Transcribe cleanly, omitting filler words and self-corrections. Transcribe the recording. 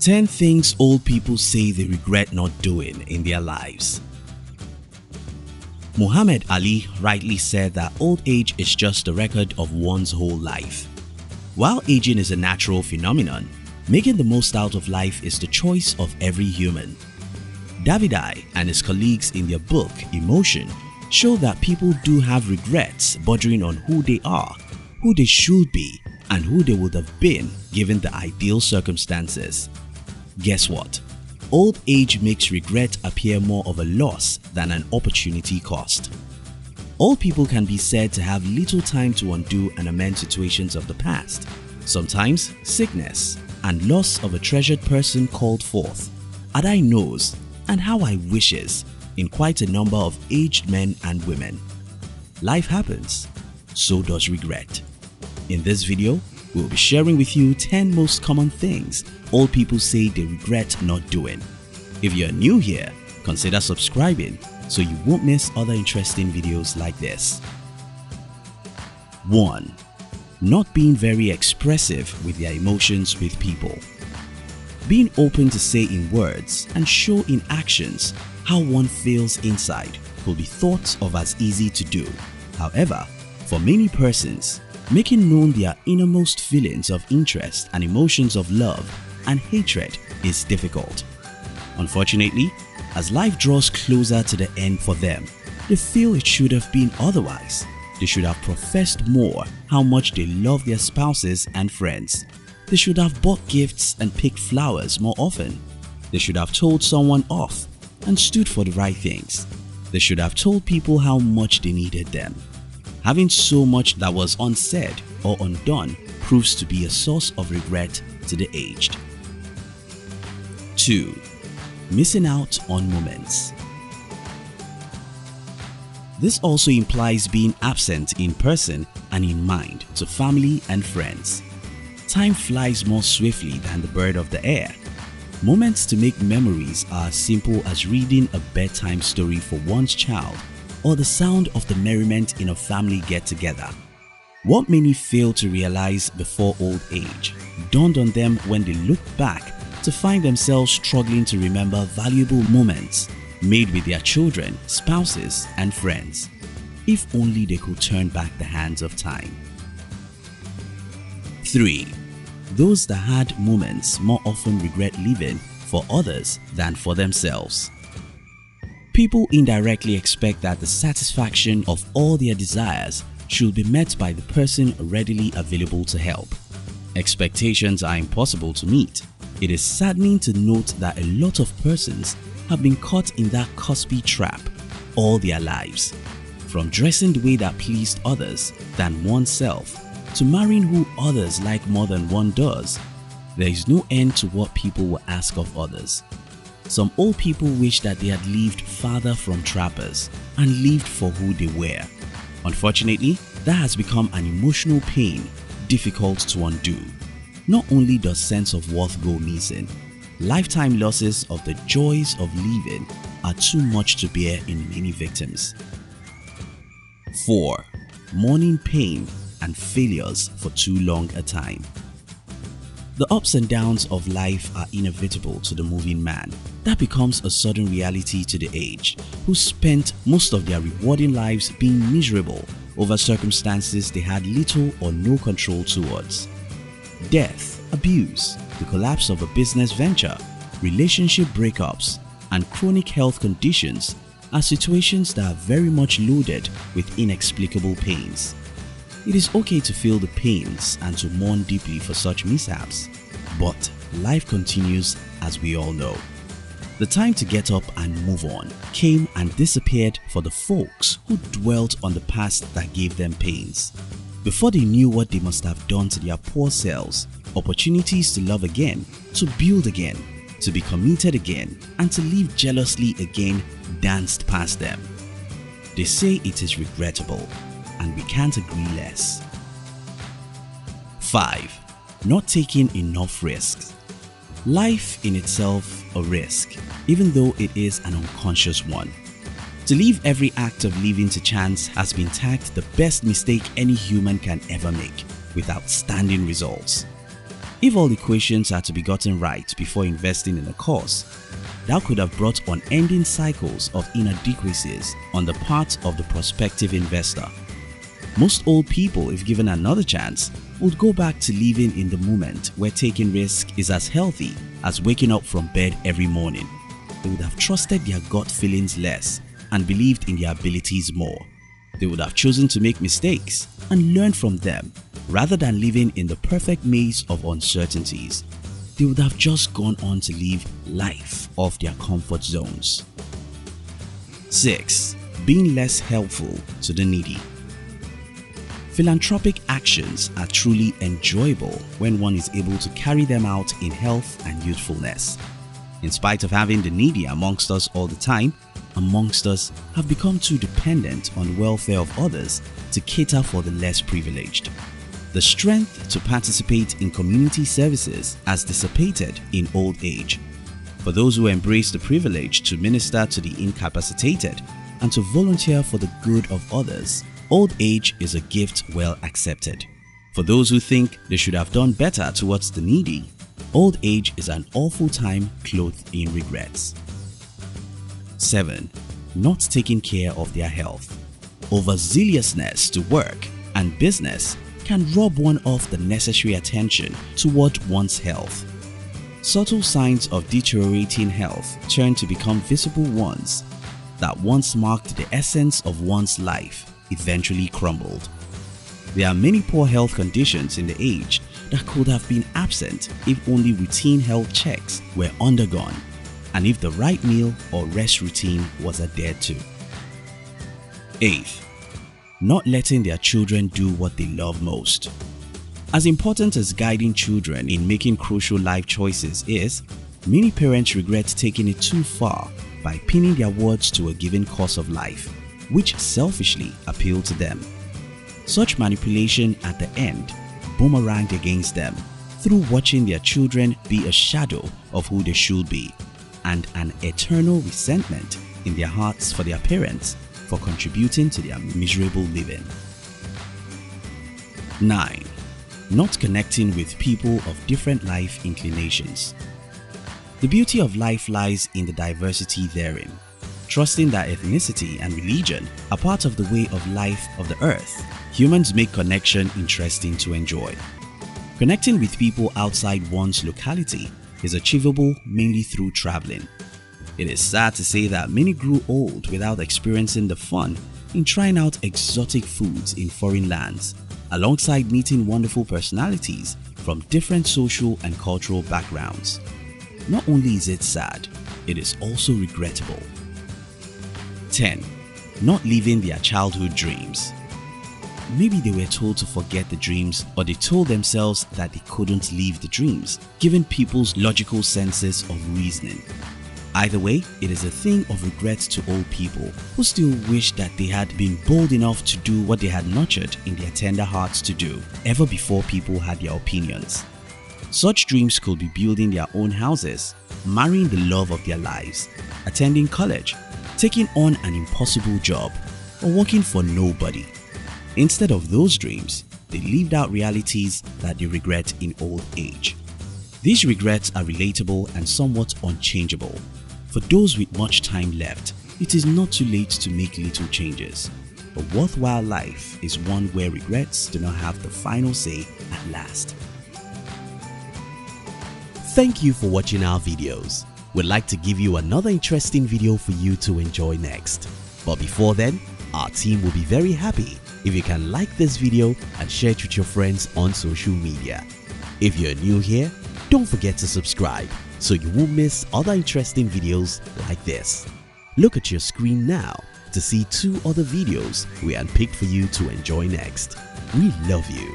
10 things old people say they regret not doing in their lives. Muhammad Ali rightly said that old age is just a record of one's whole life. While aging is a natural phenomenon, making the most out of life is the choice of every human. Davidai and his colleagues in their book Emotion show that people do have regrets bordering on who they are, who they should be, and who they would have been given the ideal circumstances. Guess what? Old age makes regret appear more of a loss than an opportunity cost. Old people can be said to have little time to undo and amend situations of the past. Sometimes sickness and loss of a treasured person called forth Adai knows and how I wishes in quite a number of aged men and women. Life happens, so does regret. In this video, we'll be sharing with you 10 most common things old people say they regret not doing. If you're new here, consider subscribing so you won't miss other interesting videos like this. 1. Not being very expressive with their emotions with people. Being open to say in words and show in actions how one feels inside will be thought of as easy to do. However, for many persons, making known their innermost feelings of interest and emotions of love and hatred is difficult. Unfortunately, as life draws closer to the end for them, they feel it should have been otherwise. They should have professed more how much they love their spouses and friends. They should have bought gifts and picked flowers more often. They should have told someone off and stood for the right things. They should have told people how much they needed them. Having so much that was unsaid or undone proves to be a source of regret to the aged. 2. Missing out on moments. This also implies being absent in person and in mind to family and friends. Time flies more swiftly than the bird of the air. Moments to make memories are as simple as reading a bedtime story for one's child or the sound of the merriment in a family get-together. What many fail to realize before old age dawned on them when they looked back to find themselves struggling to remember valuable moments made with their children, spouses, and friends. If only they could turn back the hands of time. 3. Those that had moments more often regret living for others than for themselves. People indirectly expect that the satisfaction of all their desires should be met by the person readily available to help. Expectations are impossible to meet. It is saddening to note that a lot of persons have been caught in that cuspy trap all their lives. From dressing the way that pleased others than oneself to marrying who others like more than one does, there is no end to what people will ask of others. Some old people wish that they had lived farther from trappers and lived for who they were. Unfortunately, that has become an emotional pain difficult to undo. Not only does sense of worth go missing, lifetime losses of the joys of living are too much to bear in many victims. 4. Mourning pain and failures for too long a time. The ups and downs of life are inevitable to the moving man. That becomes a sudden reality to the aged, who spent most of their rewarding lives being miserable over circumstances they had little or no control towards. Death, abuse, the collapse of a business venture, relationship breakups, and chronic health conditions are situations that are very much loaded with inexplicable pains. It is okay to feel the pains and to mourn deeply for such mishaps, but life continues, as we all know. The time to get up and move on came and disappeared for the folks who dwelt on the past that gave them pains. Before they knew what they must have done to their poor selves, opportunities to love again, to build again, to be committed again, and to live jealously again danced past them. They say it is regrettable, and we can't agree less. 5. Not taking enough risks. Life in itself a risk, even though it is an unconscious one. To leave every act of living to chance has been tagged the best mistake any human can ever make, with outstanding results. If all equations are to be gotten right before investing in a course, that could have brought unending cycles of inadequacies on the part of the prospective investor. Most old people, if given another chance, would go back to living in the moment where taking risk is as healthy as waking up from bed every morning. They would have trusted their gut feelings less and believed in their abilities more. They would have chosen to make mistakes and learn from them rather than living in the perfect maze of uncertainties. They would have just gone on to live life off their comfort zones. 6. Being less helpful to the needy. Philanthropic actions are truly enjoyable when one is able to carry them out in health and youthfulness. In spite of having the needy amongst us all the time, amongst us have become too dependent on the welfare of others to cater for the less privileged. The strength to participate in community services has dissipated in old age. For those who embrace the privilege to minister to the incapacitated and to volunteer for the good of others, old age is a gift well accepted. For those who think they should have done better towards the needy, old age is an awful time clothed in regrets. 7. Not taking care of their health. Overzealousness to work and business can rob one of the necessary attention toward one's health. Subtle signs of deteriorating health turn to become visible ones that once marked the essence of one's life eventually crumbled. There are many poor health conditions in the age that could have been absent if only routine health checks were undergone and if the right meal or rest routine was adhered to. 8. Not letting their children do what they love most. As important as guiding children in making crucial life choices is, many parents regret taking it too far by pinning their words to a given course of life, which selfishly appeal to them. Such manipulation at the end boomeranged against them through watching their children be a shadow of who they should be and an eternal resentment in their hearts for their parents for contributing to their miserable living. 9. Not connecting with people of different life inclinations. The beauty of life lies in the diversity therein. Trusting that ethnicity and religion are part of the way of life of the earth, humans make connection interesting to enjoy. Connecting with people outside one's locality is achievable mainly through traveling. It is sad to say that many grew old without experiencing the fun in trying out exotic foods in foreign lands, alongside meeting wonderful personalities from different social and cultural backgrounds. Not only is it sad, it is also regrettable. 10. Not living their childhood dreams. Maybe they were told to forget the dreams, or they told themselves that they couldn't live the dreams, given people's logical senses of reasoning. Either way, it is a thing of regret to old people who still wish that they had been bold enough to do what they had nurtured in their tender hearts to do, ever before people had their opinions. Such dreams could be building their own houses, marrying the love of their lives, attending college, taking on an impossible job, or working for nobody. Instead of those dreams, they lived out realities that they regret in old age. These regrets are relatable and somewhat unchangeable. For those with much time left, it is not too late to make little changes. A worthwhile life is one where regrets do not have the final say at last. Thank you for watching our videos. We'd like to give you another interesting video for you to enjoy next. But before then, our team will be very happy if you can like this video and share it with your friends on social media. If you're new here, don't forget to subscribe so you won't miss other interesting videos like this. Look at your screen now to see 2 other videos we handpicked for you to enjoy next. We love you.